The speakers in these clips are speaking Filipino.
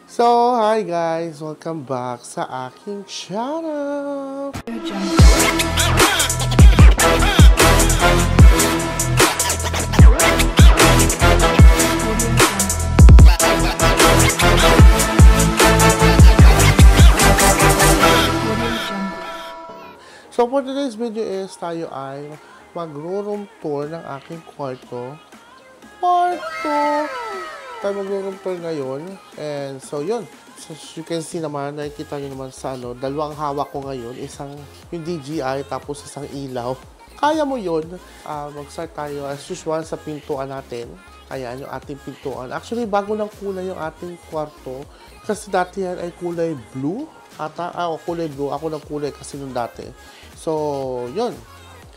So, hi guys! Welcome back sa aking channel! So, for today's video is tayo ay magro-room tour ng aking kwarto. Tayo magro-room tour ngayon. And so, yun. So, as you can see naman, nakikita nyo naman sa dalawang hawak ko ngayon. Isang yung DJI, tapos isang ilaw. Kaya mo yun. Mag-start tayo as usual sa pintuan natin. Ayan, yung ating pintuan. Actually, bago ng kulay yung ating kwarto. Kasi dati yan ay kulay blue. Kulay blue. Ako ng kulay kasi nung dati. So, yun.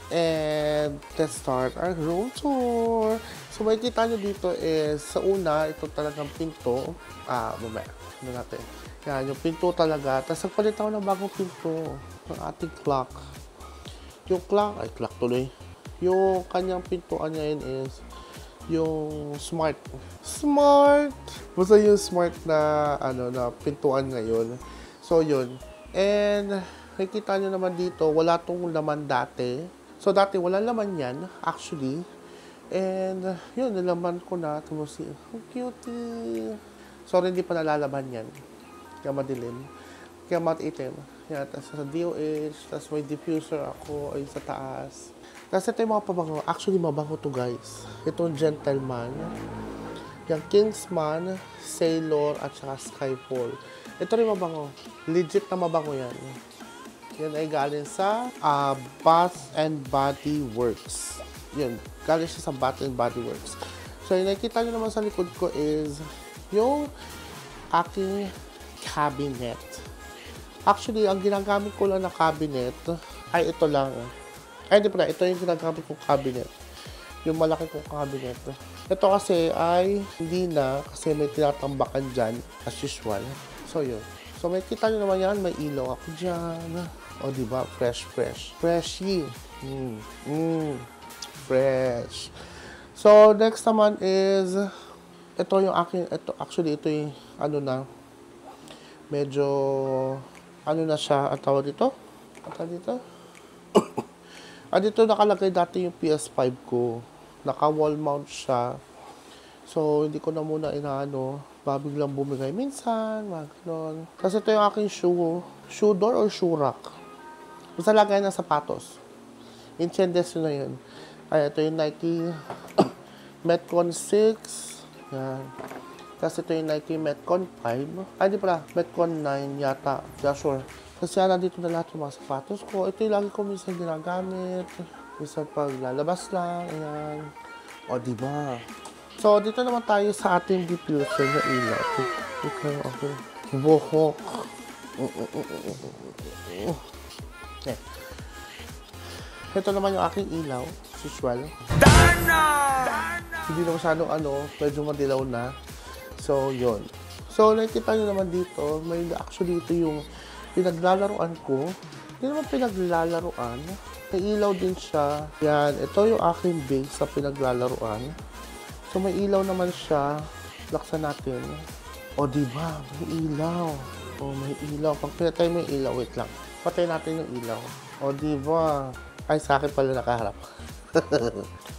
And let's start our room tour. So, makikita nyo dito is, sa una, ito talagang pinto. Mamaya. Ano natin? Yan, yung pinto talaga. Tapos, nagpalit ako ng bagong pinto. Ng ating clock. Yung clock, clock tuloy. Yung kanyang pintuan niya yun is, yung smart. Basta yung smart na, na pintuan ngayon. So, yun. And, nakikita nyo naman dito, wala tong laman dati. So, dati wala laman yan, actually. And, yun, nalaman ko na. Tapos, oh, cutie. Sorry, hindi pa nalalaman yan. Kaya madilim. Kaya matitim. Yan, tapos sa DOH, tapos may diffuser ako ay sa taas. Tapos ito yung mga pabango. Actually, mabango to guys. Itong Gentleman. Yung Kingsman, Sailor, at saka Skyfall. Ito rin mabango. Legit na mabango yan. Yan ay galing sa Bath and Body Works. Yun, galing siya sa Bath and Body Works. So, yung nakikita nyo naman sa likod ko is yung aking cabinet. Actually, ang ginagamit ko lang na cabinet ay ito lang. Ay, hindi pala. Ito yung ginagamit kong cabinet. Yung malaki kong cabinet. Ito kasi ay hindi na kasi may tinatambakan dyan as usual. So, yun. So, may kita nyo naman yan. May ilaw ako dyan. O, diba? Fresh. Freshy. Fresh. So, next naman is ito yung aking, ito yung medyo na siya, ang tawag dito? Dito nakalagay dati yung PS5 ko. Naka-wall mount siya. So, hindi ko na muna biglang bumigay minsan, mga ganon. Kasi ito yung aking shoe door or shoe rack. Basta lagay ng sapatos. Inchendes na yun. Ay, ito yung Nike Metcon 6. Yan. Kasi ito yung Nike Metcon 5. Ay, di pala. Metcon 9 yata. Yeah, sure. Kasi nandito na lahat yung mga sapatos ko. Ito yung lagi ko minsan ginagamit. Minsan pag lalabas lang. Ayan. O, diba? So, dito naman tayo sa ating diffuser na ilaw. Okay. Buhok. Ito naman yung aking ilaw. Usual. Hindi na masyadong medyo madilaw na. So, yun. So, nakikita nyo naman dito, actually ito yung pinaglalaroan ko. Hindi naman pinaglalaroan. May ilaw din siya. Yan. Ito yung aking base sa pinaglalaroan. So, may ilaw naman siya. Laksan natin. O, diba? May ilaw. O, may ilaw. Pag pinatay mo yung ilaw, wait lang. Patay natin yung ilaw. O, diba? Ay, sa akin pala nakaharap.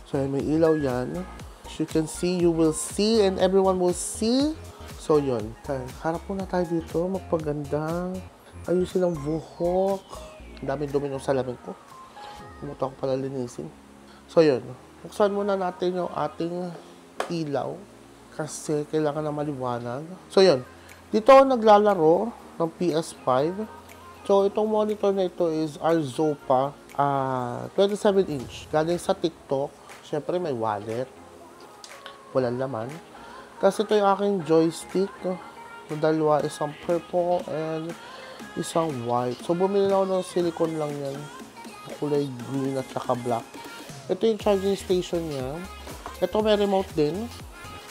So, may ilaw yan. As you can see, you will see, and everyone will see. So, yun. Harap muna tayo dito. Magpaganda. Ayusin ang buhok. Ang daming dumi ng salamin ko. Pumunta ko pala linisin. So, yun. Buksan muna natin yung ating ilaw kasi kailangan na maliwanag. So, yun. Dito ako naglalaro ng PS5. So, itong monitor na ito is Arzopa 27-inch. Galing sa TikTok. Siyempre, may wallet. Walang laman. Kasi ito yung aking joystick. Yung dalawa, isang purple and isang white. So, bumili na ako ng silicone lang yan. Kulay green at saka black. Ito yung charging station niya. Ito may remote din.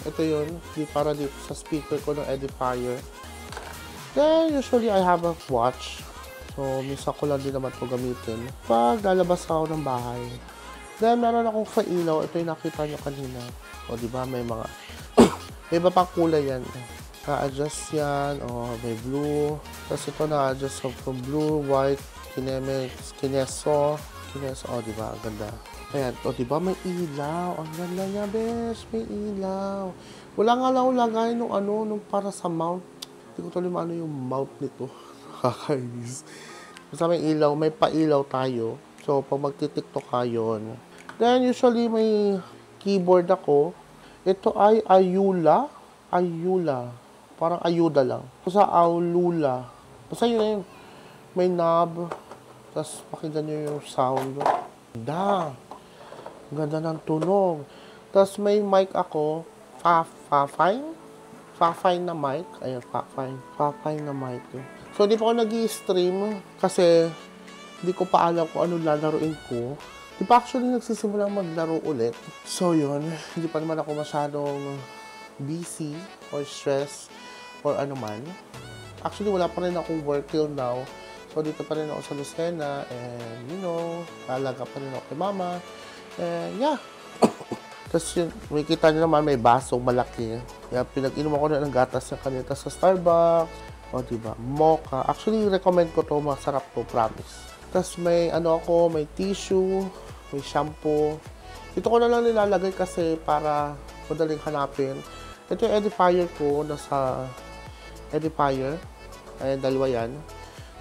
Ito yun. Para dito sa speaker ko ng Edifier. Then, usually I have a watch. So, minsan ko lang din naman ito gamitin pag lalabas ako ng bahay. Then, meron akong fa-ilaw. Ito yung nakita nyo kanina. O, diba? May mga may iba pang kulay yan. Na-adjust yan. O, may blue. Tapos ito na-adjust from blue, white, kineso. O, diba? Ang ganda. Ayan. O, diba? May ilaw. Ang ganda niya, besh. May ilaw. Wala nga lang lagay nung para sa mount. Hindi ko tuloy maano yung mount nito. Kakainis. Basta may ilaw, may pailaw tayo. So, pag magtitiktok ka yun. Then, usually, may keyboard ako. Ito ay Ayula. Parang ayuda lang. Basta Aulula. Basta yun na yun. May knob. Tapos, pakinggan nyo yung sound. Ganda. Ganda ng tunog. Tapos, may mic ako. Fafine na mic. Ayan, Fafine na mic. So, di pa ako nag-i-stream kasi hindi ko pa alam kung ano lalaroin ko. Di pa actually nagsisimula maglaro ulit. So, yun. Hindi pa naman ako masyadong busy or stress or ano man. Actually, wala pa rin akong work till now. So, dito pa rin ako sa Lucena and, lalaga pa rin ako kay mama. And, yeah. Tapos yun, may kita nyo naman, may basong malaki. Kaya pinag-inom ako na ng gatas ng kanita sa Starbucks. O, diba? Mocha. Actually, recommend ko to. Masarap to, promise. Tapos may may tissue, may shampoo. Ito ko na lang nilalagay kasi para madaling hanapin. Ito yung edifier ko. Nasa edifier. Ayan, dalawa yan.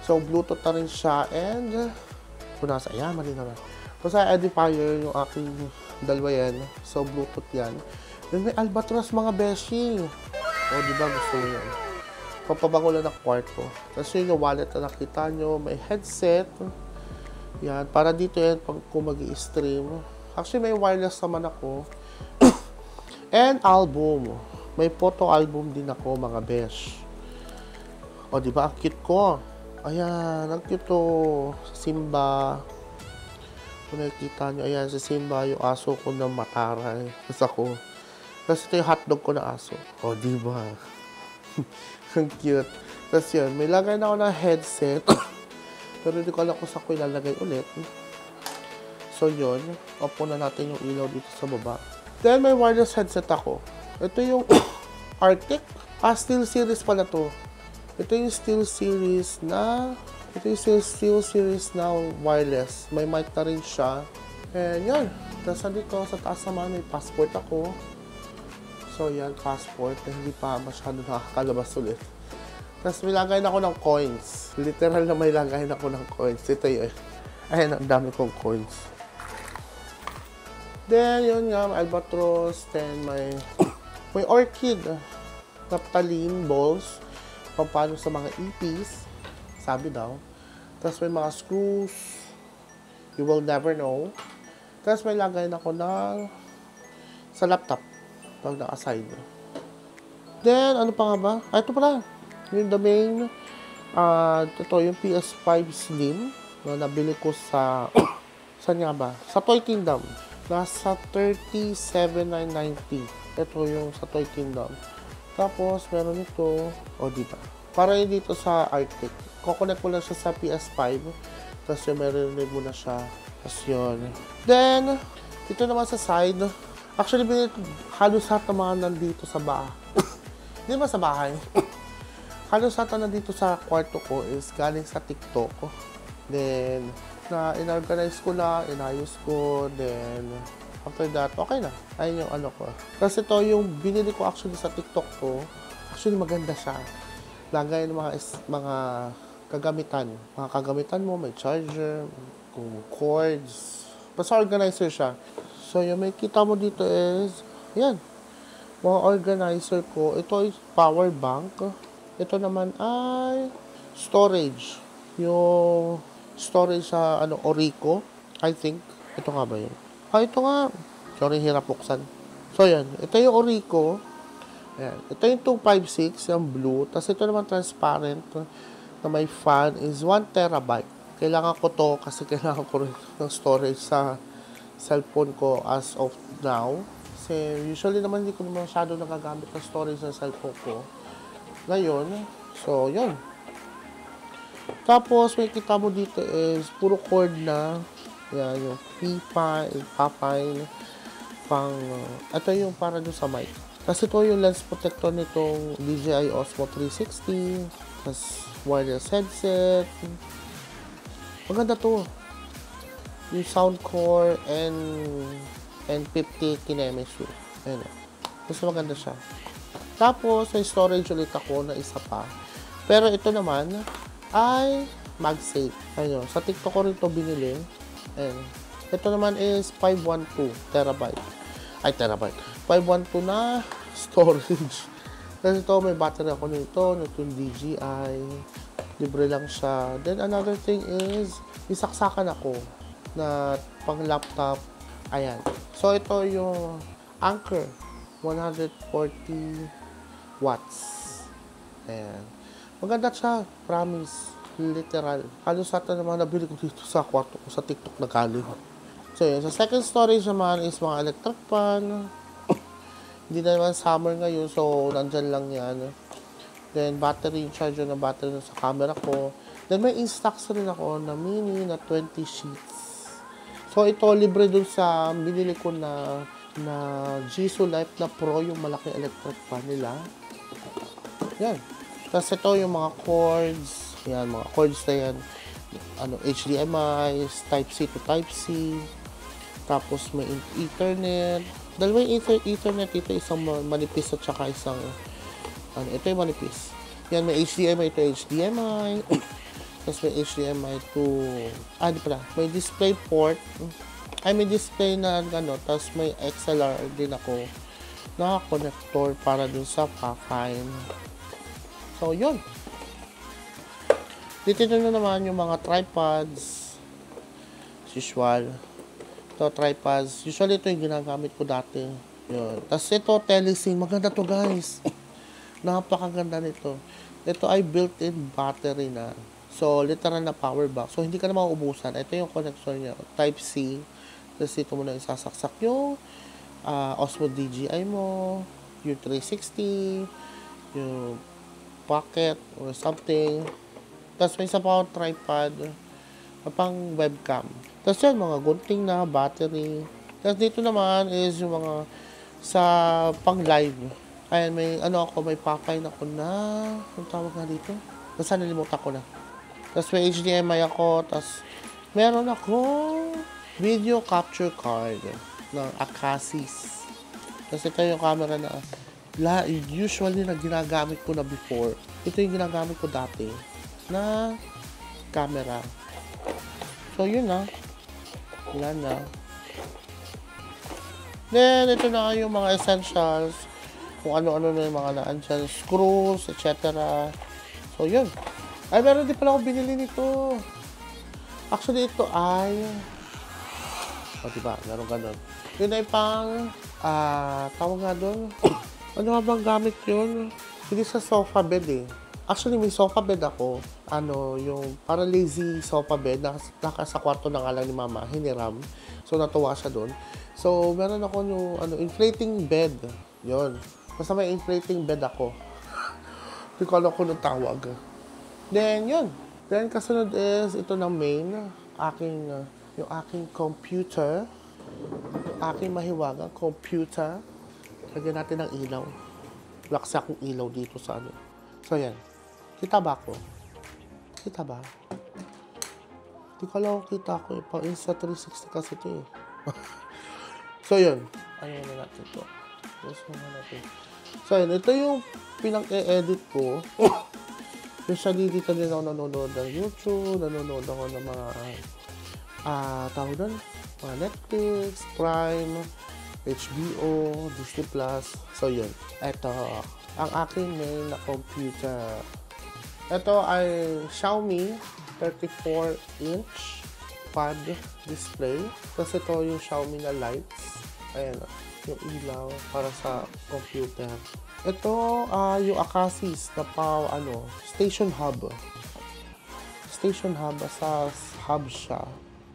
So, Bluetooth na rin siya. And, ayan, mali naman. Basta edifier yung aking dalawa yan. So, Bluetooth yan. Then may Albatros mga beshi. O, diba gusto mo yan? Papabango lang ng kwarto. Tapos yun yung wallet na nakita nyo. May headset. Yan. Para dito yan pag kung mag-i-stream. Actually, may wireless naman ako. And album. May photo album din ako mga besh. O, diba? Ang cute ko. Ayan. Ang cute to. Simba. Kung nakikita nyo, ayan, si Simba, yung aso ko na mataray. Tapos ako. Tapos ito yung hotdog ko na aso. O, diba? Ang cute. Tapos yun, may lagay na ako ng headset. Pero hindi ko alam kung saan ko ilalagay ulit. So yun, off na natin yung ilaw dito sa baba. Then may wireless headset ako. Ito yung Arctic. Steel series pala to. Ito yung Steel series na wireless. May mic na rin siya. And yun. Tapos dito sa taas naman may passport ako. So, yan, passport. Hindi pa masyado nakakalabas ulit. Tapos, may lagay na ako ng coins. Literal na may lagay na ako ng coins. Ito yun. Ayan, ang dami kong coins. Then, yun nga, may Albatros. Then, may orchid. Naphthalene balls. Pampano sa mga EPs. Sabi daw. Tapos, may mga screws. You will never know. Tapos, may lagay na ako sa laptop. Pag naka-side. Then, ano pa nga ba? Ito pala. Yung the main. Ito, yung PS5 Slim. Na nabili ko sa... saan nga ba? Sa Toy Kingdom. Nasa 37,990. Ito yung sa Toy Kingdom. Tapos, meron ito. O, diba? Para yun dito sa Arctic. Kukonect mo lang siya sa PS5. Tapos, yung meron mo na siya. Tapos, yun. Then, dito naman sa side. Actually, halos lahat ng mga nandito sa bahay. Hindi ba sa bahay? Halos lahat na nandito sa kwarto ko is galing sa TikTok. Then, in-organize ko na, inayos ko. Then, after that, okay na. Ayun yung ano ko. Kasi ito yung binili ko actually sa TikTok ko. Actually, maganda siya. Lagay ng mga kagamitan. Mga kagamitan mo, may charger, cords. Basta organizer siya. So, yung may kita mo dito is, yan, mga organizer ko. Ito is power bank. Ito naman ay storage. Yung storage sa, Orico, I think. Ito nga ba yun? Ito nga. Sorry, hirap buksan. So, yan. Ito yung Orico. Ayan. Ito yung 256, yung blue. Tapos ito naman transparent na may fan is 1 terabyte. Kailangan ko to kasi kailangan ko rin ng storage sa cellphone ko as of now. Kasi usually naman hindi ko naman masyado nagagamit ng storage ng cellphone ko. Ngayon, so yun. Tapos may kita mo dito is puro cord na. Yan, yung P5, pang, ito yung para doon sa mic. Tapos ito yung lens protector nitong DJI Osmo 360. Tapos wireless headset. Maganda to. Yung sound core and 50 Kinemishu. Ayun. Mas maganda siya. Tapos, may storage ulit ako na isa pa. Pero ito naman ay MagSafe. Ayun. Sa TikTok ko rin ito binili. Ayun. Ito naman is 512 terabyte. Ay, terabyte. 512 na storage. Kasi ito, may battery ako nito. Itong DJI. Libre lang siya. Then, another thing is, isaksakan ako na pang laptop. Ayan. So, ito yung Anker. 140 watts. Ayan. Maganda siya. Promise. Literal. Halos ata naman nabili ko dito sa kwarto ko sa TikTok na galing. So, yun. Sa second storage naman is mga electric fan. Hindi na naman summer ngayon. So, nandyan lang yan. Then, battery, charger na battery na sa camera ko. Then, may in-stocks rin ako na mini na 20 sheets. So, ito, libre dun sa binili ko na Jisoo Life na Pro, yung malaking electric fan nila. Yan. Tapos ito, yung mga cords. Yan, mga cords na yan. HDMI, Type-C to Type-C. Tapos, may Ethernet. Dalawang Ethernet ito, isang manipis at saka isang ito yung manipis. Yan, may HDMI to HDMI. Tapos may HDMI to di pala, may display port. Ay, may display na tapos may XLR din ako na connector para dun sa Pafine. So, yun. Dito na naman yung mga tripods. As usual. Ito, tripods. Usually, ito yung ginagamit ko dati. Yun. Tapos ito, Telesync. Maganda to, guys. Napakaganda nito. Ito ay built-in battery na. So, literal na power bank. So, hindi ka na mauubusan. Ito yung connection niya. Type-C. Tapos dito mo na isasaksak yung Osmo DJI mo, yung 360, yung pocket or something. Tapos may isa pa akong tripod pang webcam. Tapos yan, mga gunting na battery. Tapos dito naman is yung mga sa pang live. Ayan, may may Pafine ako na, ang tawag nga dito? Basta nalimutan ko na. Tapos may HDMI ako, tapos meron ako video capture card ng Akasis. Tapos ito yung camera na usually na ginagamit ko na before. Ito yung ginagamit ko dati na camera. So, yun na. Yan na. Then, ito na yung mga essentials. Kung ano-ano na yung mga naandyan. Screws, etc. So, yun. Ay, meron din pala ako binili nito. Actually, ito ay diba? Meron ganun. Yun ay pang tawag nga doon. Ano nga bang gamit yun? Hindi sa sofa bed eh. Actually, may sofa bed ako. Yung para lazy sofa bed. Nasa kwarto na nga lang ni mama. Hiniram. So, natuwa siya doon. So, meron ako yung inflating bed. Yun. Basta may inflating bed ako. Hindi ko alam kung tawag. Then, yun. Then, kasunod is ito na main. Yung aking computer. Yung aking mahiwagang computer. Lagyan natin ng ilaw. Laksa akong ilaw dito sa So, yan. Kita ba ako? Kita ba? Hindi ko alam kung kita ako eh. Pang Insta360 kasi ito eh. So, yun. Ayun na natin ito. So, yun. Ito yung pinag-e-edit ko. Usually, dito din ako nanonood ng YouTube. Nanonood ako ng mga tawag doon. Mga Netflix, Prime, HBO, Disney Plus. So, yun. Ito. Ang aking main na computer. Ito ay Xiaomi 34-inch quad display. Tapos ito yung Xiaomi na lights. Ayan, yung ilaw para sa computer. Ito yung Akasis na station hub. Station hub, sa hub siya.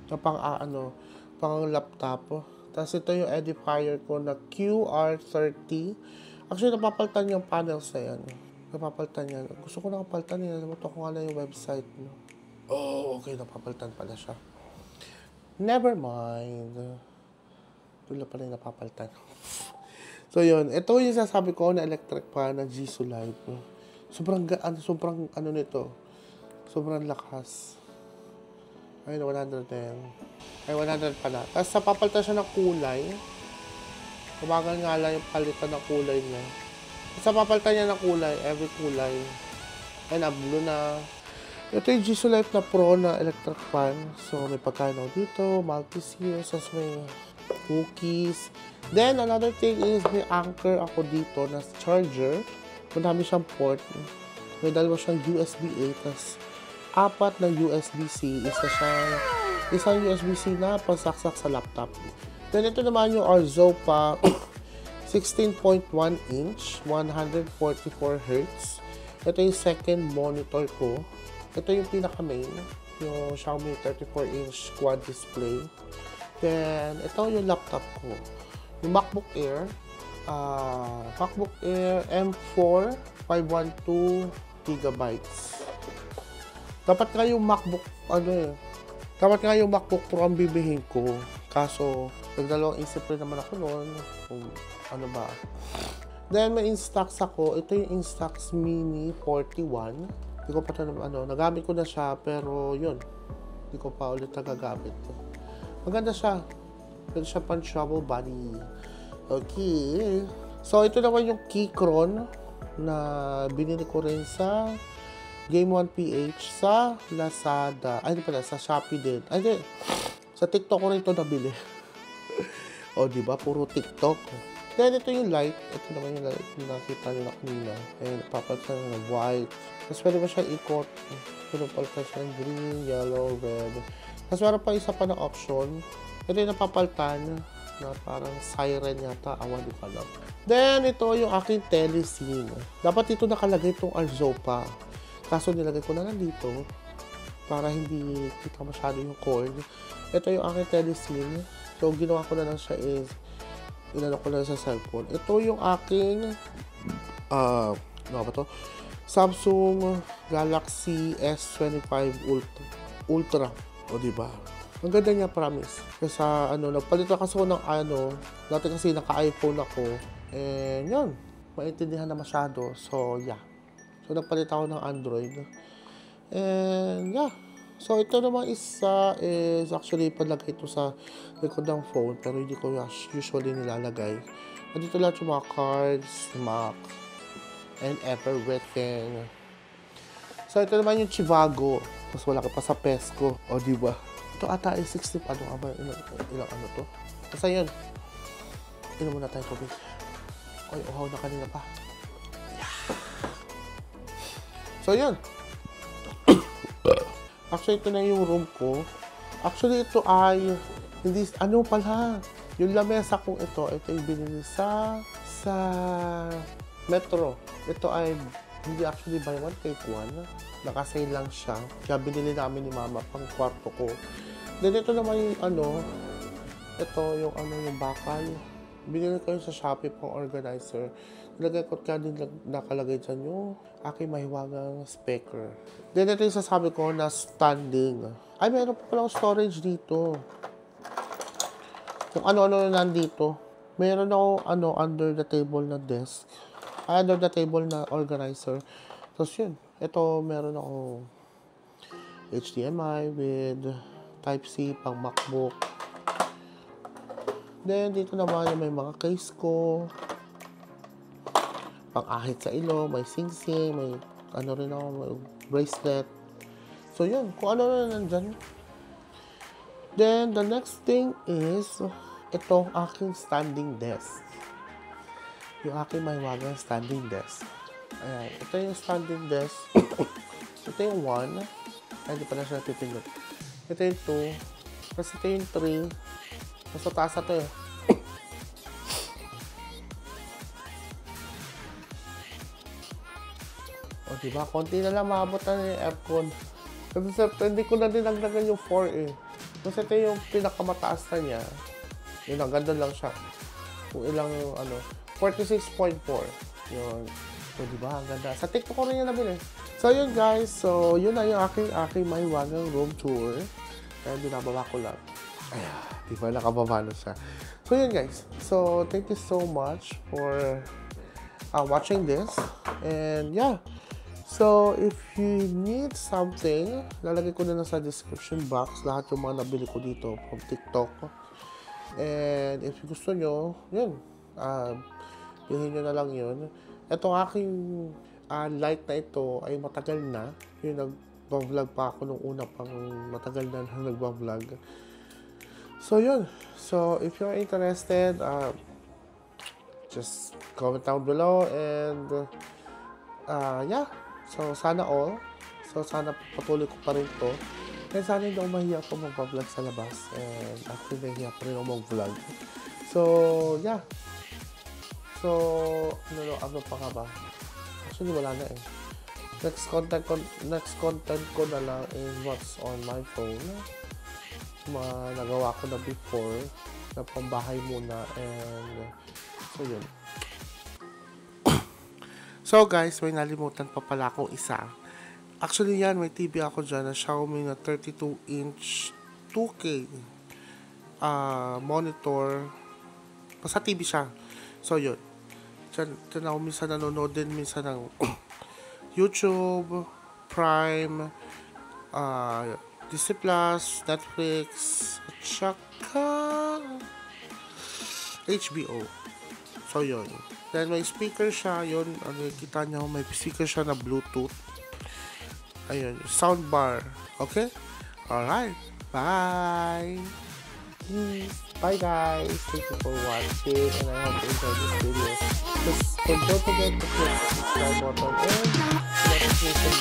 Na pang laptop. Tapos ito yung edifier ko na QR30. Actually, napapalitan yung panels na yan. Napapalitan yan. Gusto ko nakapalitan yan. Nalimutan ko nga na yung website. No? Oh, okay. Napapalitan pala siya. Never mind. Wala pala yung napapalitan. So, yun. Ito yung sasabi ko na electric fan ng Jisoo Light. Sobrang ano nito. Sobrang lakas. Ayun, 110. Ay, 100 pala. Tapos, napapalitan siya ng kulay. Kumagal nga lang yung palitan ng kulay niya. Tapos, napapalitan niya ng kulay. Every kulay. Ayun, blue na. Ito yung Jisoo Light na Pro na electric fan. So, may pagkain ako dito. Multi-sears. Tapos, may cookies. Then, another thing is, may anchor ako dito na charger. Madami siyang port. May dalawa siyang USB-A. Tapos, 4 na USB-C. Isang USB-C na pansaksak sa laptop. Then, ito naman yung Arzopa 16.1 inch, 144 Hz. Ito yung second monitor ko. Ito yung pinaka-main, yung Xiaomi 34-inch quad display. Then, ito yung laptop ko. Yung MacBook Air M4 512 gigabytes. Dapat nga yung MacBook Pro ang bibihin ko. Kaso, nagdalawang isip rin naman ako noon kung ano ba. Then, may Instax ako. Ito yung Instax Mini 41. Hindi ko pa ito nagamit ko na siya, pero yun. Hindi ko pa ulit nagagamit. Maganda siya. Pwede siya pang travel buddy. Okay. So, ito naman yung Keychron na binili ko rin sa Game 1 PH sa Lazada. Ay, hindi pala, sa Shopee din. Ay, hindi. Sa TikTok ko rin ito nabili. O, diba? Puro TikTok. Then, ito yung light. Ito naman yung light na nakita nyo na kanina. Ayan, napapalitan siya ng white. Tapos, pwede mo siya ikot. Pinapalitan siya ng green, yellow, red. Tapos, meron pa isa pa na option. Ito yung napapalitan na parang siren yata. Awan, di pa lang. Then, ito yung aking telecine. Dapat ito nakalagay itong Arzopa. Kaso nilagay ko na lang dito para hindi kita masyado yung cord. Ito yung aking telecine. So, ginawa ko na lang siya is inano ko lang sa cellphone. Ito yung aking ano ba to? Samsung Galaxy S25 Ultra. O, diba? Ang ganda niya, promise. Kasi nagpalit na kasi ako ng dati kasi naka-iPhone ako. And yun, maintindihan na masyado. So, yeah. So, nagpalit ako ng Android. And, yeah. So, ito naman isa is actually palagay ito sa likod ng phone. Pero hindi ko usually nilalagay. Nandito lahat yung mga cards, Mac, and everything. So, ito naman yung Chivago. Mas wala ka pa sa Pesco. O, diba? Ito ata ay 60. Ilang ano to? Basta yun. Inom muna tayo tubig. Ay, uhaw na kanina pa. So, yun. Actually, ito na yung room ko. Actually, ito ay hindi, yung lamesa kong ito yung binili sa Metro. Ito ay hindi actually buy one, take one. Nakasale lang siya. Kaya binili namin ni Mama pang kwarto ko. Then, ito naman yung yung bakal. Binili ko yun sa Shopee pang organizer. Nilagay ko kaya din nakalagay dyan yung aking mahiwagang speaker. Then, ito yung sasabi ko na standing. Ay, meron pa pala storage dito. Kung ano-ano na nandito. Meron ako under the table na desk. Under the table na organizer. Tapos yun. Ito, meron ako HDMI with Type-C pang MacBook. Then, dito naman may mga case ko. Pang-ahit sa ilo, may sing-sing, may may bracelet. So, yun. Kung ano na nandyan. Then, the next thing is itong aking standing desk. Yung aking mahiwagang standing desk. Ayan. Ito yung standing desk. Ito yung 1. Ay, hindi pa na siya napipindot. Ito yung 2. Tapos ito yung 3. Nasa taas na ito eh. O, diba? Konti na lang maabot na yung aircon. Kasi hindi ko na dinagdagan yung 4 eh. Kasi ito yung pinakamataas na niya. Yun, ang ganda lang siya. Kung ilang, 46.4. Yun. So, diba? Ang ganda. Sa TikTok ko rin yan nabili. So, yun guys. So, yun na yung aking mahiwagang room tour. Kaya binababa ko lang. Ayan. Diba? Nakababa na siya. So yun guys. So thank you so much for watching this. And yeah. So if you need something, lalagay ko na lang sa description box lahat yung mga nabili ko dito from TikTok. And if gusto nyo, yun. Bilhin nyo na lang yun. Itong aking light na ito ay matagal na. Yung nag-vlog pa ako nung una pang matagal na nag-vlog. So yun. So if you're interested, just comment down below and yeah. So sana all. So sana patuloy ko pa rin to. And sana hindi ako mahiya po mag-vlog sa labas. And actually nahiya pa rin ako mag-vlog. So yeah. So ano pa ka ba? Actually wala na eh. Next content ko na lang is what's on my phone. Mga nagawa ko na before na pambahay muna, and so yun. So guys, may nalimutan pa pala akong isa. Actually yan, may TV ako dyan na Xiaomi na 32-inch 2K monitor. Basta TV siya. So yun, dyan ako minsan nanonood din minsan ng YouTube, Prime, Disney Plus, Netflix, at saka HBO. So yun. Then may speaker siya, yun, kita nyo, may speaker siya na Bluetooth. Ayun, soundbar. Okay? Alright. Bye! Bye guys! Thank you for watching, and I hope you enjoyed this video. Just don't forget to click the subscribe button and notification